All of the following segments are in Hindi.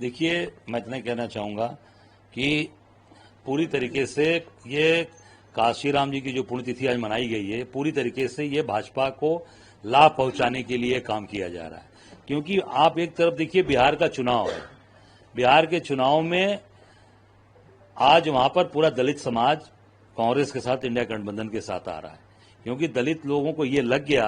देखिए, मैं इतना कहना चाहूँगा कि पूरी तरीके से ये काशीराम जी की जो पुण्यतिथि आज मनाई गई है, पूरी तरीके से ये भाजपा को लाभ पहुंचाने के लिए काम किया जा रहा है। क्योंकि आप एक तरफ देखिए, बिहार का चुनाव है, बिहार के चुनाव में आज वहां पर पूरा दलित समाज कांग्रेस के साथ, इंडिया गठबंधन के साथ आ रहा है। क्योंकि दलित लोगों को ये लग गया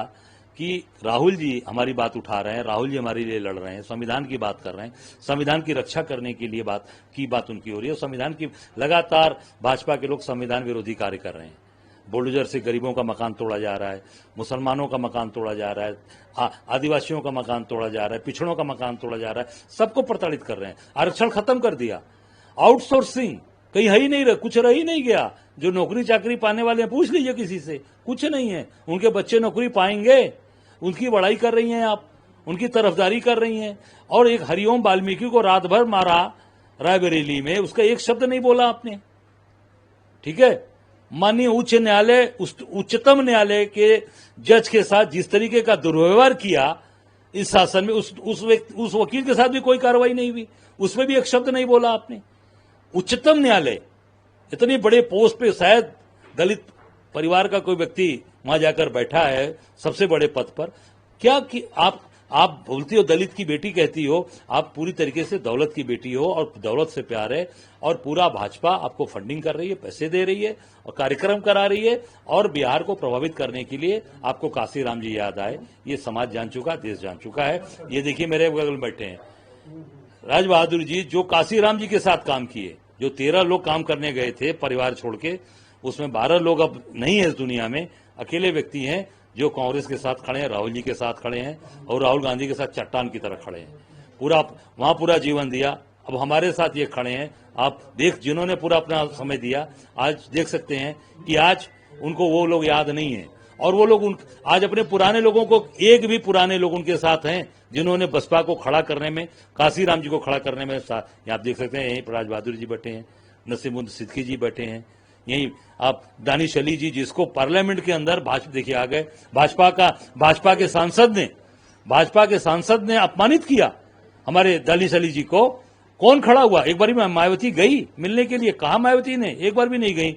कि राहुल जी हमारी बात उठा रहे हैं, राहुल जी हमारे लिए लड़ रहे हैं, संविधान की बात कर रहे हैं, संविधान की रक्षा करने के लिए बात उनकी हो रही है। संविधान की लगातार भाजपा के लोग संविधान विरोधी कार्य कर रहे हैं। बुलडोजर से गरीबों का मकान तोड़ा जा रहा है, मुसलमानों का मकान तोड़ा जा रहा है, आदिवासियों का मकान तोड़ा जा रहा है, पिछड़ों का मकान तोड़ा जा रहा है, सबको प्रताड़ित कर रहे हैं। आरक्षण खत्म कर दिया, आउटसोर्सिंग कहीं है ही नहीं, कुछ रह ही नहीं गया। जो नौकरी चाकरी पाने वाले हैं, पूछ लीजिए किसी से, कुछ नहीं है। उनके बच्चे नौकरी पाएंगे, उनकी बड़ाई कर रही हैं आप, उनकी तरफदारी कर रही हैं। और एक हरिओम वाल्मीकि को रात भर मारा रायबरेली में, उसका एक शब्द नहीं बोला आपने। ठीक है, माननीय उच्च न्यायालय, उच्चतम न्यायालय के जज के साथ जिस तरीके का दुर्व्यवहार किया इस शासन में, उस वकील के साथ भी कोई कार्रवाई नहीं हुई, उसमें भी एक शब्द नहीं बोला आपने। उच्चतम न्यायालय, इतनी बड़े पोस्ट पे शायद दलित परिवार का कोई व्यक्ति वहां जाकर बैठा है सबसे बड़े पद पर। क्या कि आप बोलती हो दलित की बेटी कहती हो, आप पूरी तरीके से दौलत की बेटी हो और दौलत से प्यार है। और पूरा भाजपा आपको फंडिंग कर रही है, पैसे दे रही है और कार्यक्रम करा रही है। और बिहार को प्रभावित करने के लिए आपको काशीराम जी याद आए, ये समाज जान चुका, देश जान चुका है। ये देखिए, मेरे बगल में बैठे हैं राज बहादुर जी, जो काशीराम जी के साथ काम किए। जो 13 लोग काम करने गए थे परिवार छोड़ के, उसमें 12 लोग अब नहीं है इस दुनिया में। अकेले व्यक्ति हैं जो कांग्रेस के साथ खड़े हैं, राहुल जी के साथ खड़े हैं और राहुल गांधी के साथ चट्टान की तरह खड़े हैं। पूरा जीवन दिया, अब हमारे साथ ये खड़े हैं। आप जिन्होंने पूरा अपना समय दिया, आज देख सकते हैं कि आज उनको वो लोग याद नहीं है। और वो लोग आज अपने पुराने लोगों को, एक भी पुराने लोग उनके साथ हैं जिन्होंने बसपा को खड़ा करने में, काशीराम जी को खड़ा करने में, आप देख सकते हैं यहीं पर राज बहादुर जी बैठे हैं, नसीमुद्दीन सिद्दीकी जी बैठे हैं, यहीं आप दानिश अली जी, जिसको पार्लियामेंट के अंदर देखिए आ गए, भाजपा के सांसद ने अपमानित किया हमारे दानिश अली जी को। कौन खड़ा हुआ? एक बार मायावती गई मिलने के लिए, कहा मायावती ने? एक बार भी नहीं गई।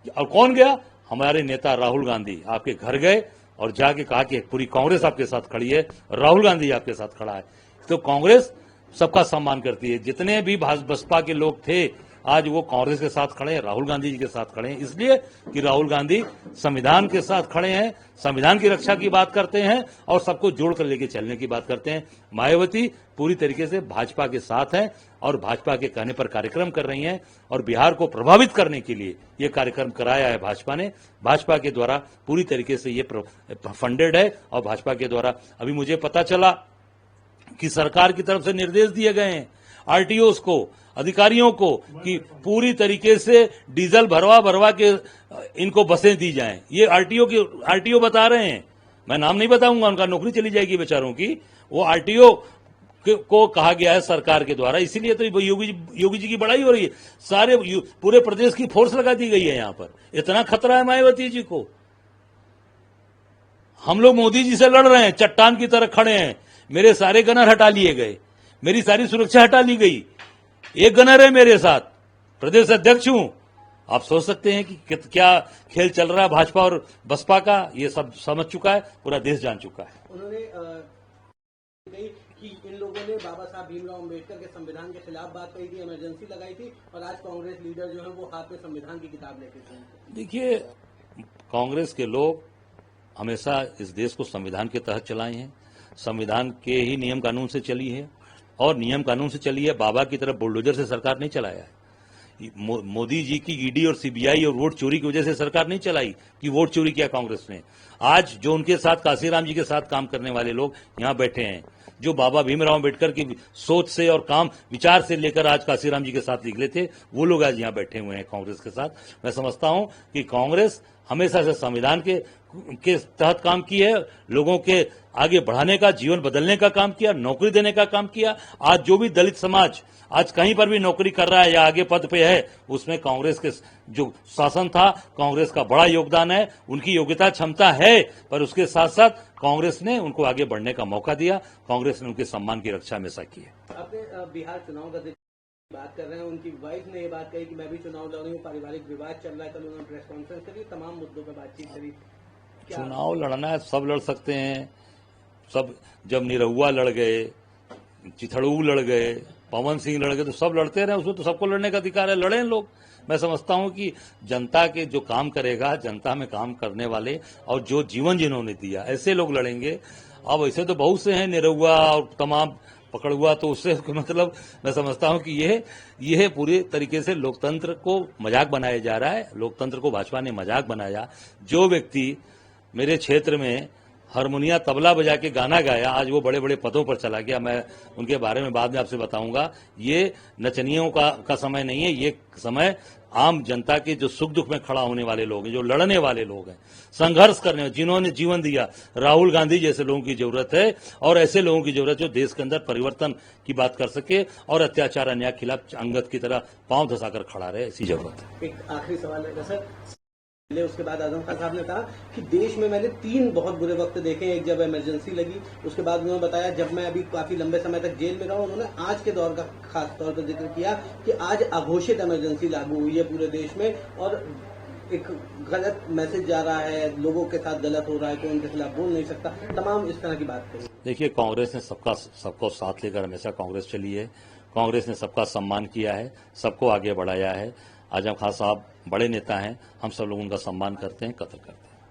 और कौन गया? हमारे नेता राहुल गांधी आपके घर गए और जाके कहा कि पूरी कांग्रेस आपके साथ खड़ी है, राहुल गांधी आपके साथ खड़ा है। तो कांग्रेस सबका सम्मान करती है। जितने भी बसपा के लोग थे आज वो कांग्रेस के साथ खड़े हैं, राहुल गांधी जी के साथ खड़े हैं, इसलिए कि राहुल गांधी संविधान के साथ खड़े हैं, संविधान की रक्षा की बात करते हैं और सबको जोड़ कर लेके चलने की बात करते हैं। मायावती पूरी तरीके से भाजपा के साथ हैं और भाजपा के कहने पर कार्यक्रम कर रही हैं। और बिहार को प्रभावित करने के लिए ये कार्यक्रम कराया है भाजपा ने। भाजपा के द्वारा पूरी तरीके से ये फंडेड है। और भाजपा के द्वारा अभी मुझे पता चला कि सरकार की तरफ से निर्देश दिए गए हैं आरटीओ को, अधिकारियों को, कि पूरी तरीके से डीजल भरवा के इनको बसें दी जाएं। ये आरटीओ बता रहे हैं, मैं नाम नहीं बताऊंगा, उनका नौकरी चली जाएगी बेचारों की। वो आरटीओ को कहा गया है सरकार के द्वारा, इसीलिए तो योगी जी की बड़ाई हो रही है। सारे पूरे प्रदेश की फोर्स लगा दी गई है यहां पर। इतना खतरा है मायावती जी को। हम लोग मोदी जी से लड़ रहे हैं, चट्टान की तरह खड़े हैं। मेरे सारे गनर हटा लिए गए, मेरी सारी सुरक्षा हटा ली गई। एक गनर है मेरे साथ, प्रदेश अध्यक्ष हूं। आप सोच सकते हैं कि क्या खेल चल रहा है भाजपा और बसपा का। ये सब समझ चुका है, पूरा देश जान चुका है। उन्होंने कि इन लोगों ने बाबा साहब भीमराव अंबेडकर के संविधान के खिलाफ बात कही थी, इमरजेंसी लगाई थी, और आज कांग्रेस लीडर जो है वो हाथ में संविधान की किताब लेके थे। देखिए, कांग्रेस के लोग हमेशा इस देश को संविधान के तहत चलाए हैं, संविधान के ही नियम कानून से चली है और नियम कानून से चली है। बाबा की तरफ बुलडोजर से सरकार नहीं चलाया है। मोदी जी की ईडी और सीबीआई और वोट चोरी की वजह से सरकार नहीं चलाई कि वोट चोरी किया कांग्रेस ने। आज जो उनके साथ काशीराम जी के साथ काम करने वाले लोग यहां बैठे हैं, जो बाबा भीमराव अंबेडकर की सोच से और काम विचार से लेकर आज काशीराम जी के साथ निकले थे, वो लोग आज यहां बैठे हुए हैं कांग्रेस के साथ। मैं समझता हूं कि कांग्रेस हमेशा से संविधान के तहत काम की है, लोगों के आगे बढ़ाने का, जीवन बदलने का काम किया, नौकरी देने का काम किया। आज जो भी दलित समाज आज कहीं पर भी नौकरी कर रहा है या आगे पद पे है, उसमें कांग्रेस के जो शासन था, कांग्रेस का बड़ा योगदान है। उनकी योग्यता क्षमता है, पर उसके साथ साथ कांग्रेस ने उनको आगे बढ़ने का मौका दिया। कांग्रेस ने उनके सम्मान की रक्षा हमेशा की है। अपने बिहार चुनाव का बात कर रहे हैं, उनकी वाइफ ने ये बात कही कि मैं भी चुनाव लड़ रही हूँ, पारिवारिक विवाद चल रहा है। कल उन्होंने प्रेस कॉन्फ्रेंस करी, तमाम मुद्दों पर बातचीत करी। चुनाव लड़ना है, सब लड़ सकते हैं। सब जब निरहुआ लड़ गए, चिथड़ू लड़ गए, पवन सिंह लड़ गए, तो सब लड़ते रहे। उसमें तो सबको लड़ने का अधिकार है, लड़े लोग। मैं समझता हूं कि जनता के जो काम करेगा, जनता में काम करने वाले और जो जीवन जिन्होंने दिया, ऐसे लोग लड़ेंगे। अब ऐसे तो बहुत से हैं निरहुआ और तमाम पकड़ हुआ, तो उससे मतलब मैं समझता हूं कि यह पूरे तरीके से लोकतंत्र को मजाक बनाया जा रहा है। लोकतंत्र को भाजपा ने मजाक बनाया। जो व्यक्ति मेरे क्षेत्र में हारमोनिया तबला बजा के गाना गाया, आज वो बड़े बड़े पदों पर चला गया। मैं उनके बारे में बाद में आपसे बताऊंगा। ये नचनियों का समय नहीं है, ये समय आम जनता के जो सुख दुख में खड़ा होने वाले लोग हैं, जो लड़ने वाले लोग हैं, संघर्ष करने, जिन्होंने जीवन दिया। राहुल गांधी जैसे लोगों की जरूरत है, और ऐसे लोगों की जरूरत जो देश के अंदर परिवर्तन की बात कर सके और अत्याचार अन्याय के खिलाफ अंगद की तरह पांव धसाकर खड़ा रहे, ऐसी जरूरत है। एक आखिरी सवाल है सर, उसके बाद आजम खान साहब ने कहा कि देश में मैंने 3 बहुत बुरे वक्त देखे। एक जब इमरजेंसी लगी, उसके बाद उन्होंने बताया जब मैं अभी काफी लंबे समय तक जेल में रहा। उन्होंने आज के दौर का खास तौर पर जिक्र किया कि आज अघोषित इमरजेंसी लागू हुई है पूरे देश में, और एक गलत मैसेज जा रहा है, लोगों के साथ गलत हो रहा है, कोई उनके खिलाफ बोल नहीं सकता, तमाम इस तरह की बात कही। देखिए, कांग्रेस ने सबको साथ लेकर हमेशा कांग्रेस चली है। कांग्रेस ने सबका सम्मान किया है, सबको आगे बढ़ाया है। आजम खान साहब बड़े नेता हैं, हम सब लोग उनका सम्मान करते हैं, कदर करते हैं।